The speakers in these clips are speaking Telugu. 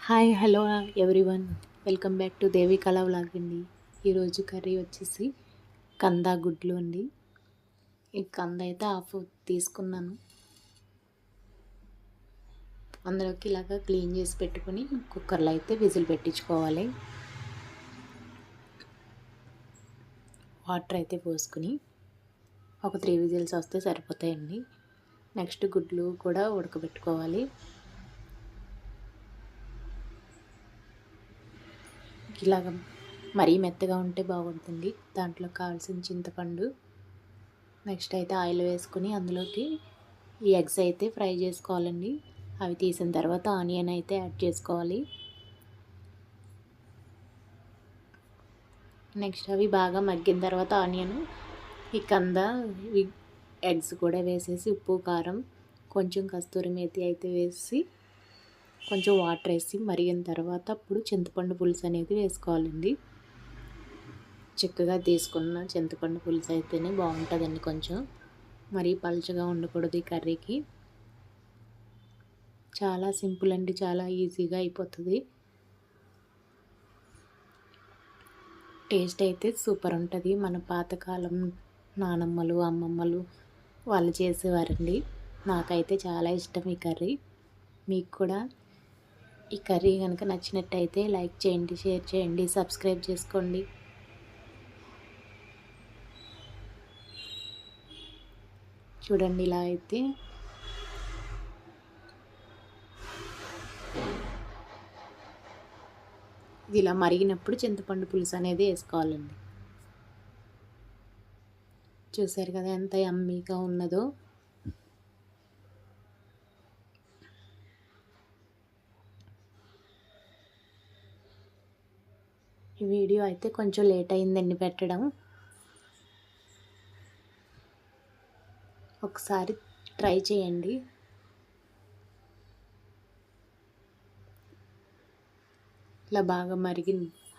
Hi hello everyone, welcome back to Devi Kala vlog అండి. ఈరోజు కర్రీ వచ్చేసి కందా గుడ్లు అండి. ఈ కంద అయితే హాఫ్ తీసుకున్నాను. అందులోకి ఇలాగ క్లీన్ చేసి పెట్టుకుని కుక్కర్లో అయితే విజిల్ పెట్టించుకోవాలి. వాటర్ అయితే పోసుకుని ఒక 3 విజిల్స్ వస్తే సరిపోతాయండి. నెక్స్ట్ గుడ్లు కూడా ఉడకబెట్టుకోవాలి. ఇలాగ మరీ మెత్తగా ఉంటే బాగుంటుంది. దాంట్లో కావాల్సిన చింతపండు, నెక్స్ట్ అయితే ఆయిల్ వేసుకుని అందులోకి ఈ ఎగ్స్ అయితే ఫ్రై చేసుకోవాలండి. అవి తీసిన తర్వాత ఆనియన్ అయితే యాడ్ చేసుకోవాలి. నెక్స్ట్ అవి బాగా మగ్గిన తర్వాత ఆనియన్, ఈ కంద, ఈ ఎగ్స్ కూడా వేసేసి ఉప్పు కారం కొంచెం కస్తూరి మేతి అయితే వేసి కొంచెం వాటర్ వేసి మరిగిన తర్వాత అప్పుడు చింతపండు పులుసు అనేది వేసుకోవాలండి. చిక్కగా తీసుకున్న చింతపండు పులుసు అయితేనే బాగుంటుందండి. కొంచెం మరీ పలుచగా ఉండకూడదు ఈ కర్రీకి. చాలా సింపుల్ అండి, చాలా ఈజీగా అయిపోతుంది. టేస్ట్ అయితే సూపర్ ఉంటుంది. మన పాతకాలం నానమ్మలు అమ్మమ్మలు వాళ్ళు చేసేవారండి. నాకైతే చాలా ఇష్టం ఈ కర్రీ. మీకు కూడా ఈ కర్రీ కనుక నచ్చినట్టయితే లైక్ చేయండి, షేర్ చేయండి, సబ్స్క్రైబ్ చేసుకోండి. చూడండి, ఇలా అయితే ఇది ఇలా మరిగినప్పుడు చింతపండు పులుసు అనేది వేసుకోవాలండి. చూసారు కదా ఎంత యమ్మీగా ఉన్నదో. ఈ వీడియో అయితే కొంచెం లేట్ అయిందండి పెట్టడం. ఒకసారి ట్రై చేయండి. ఇలా బాగా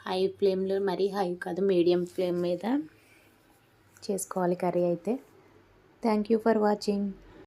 హై ఫ్లేమ్లో, మరీ హై కాదు, మీడియం ఫ్లేమ్ మీద చేసుకోవాలి కర్రీ అయితే. Thank you for watching.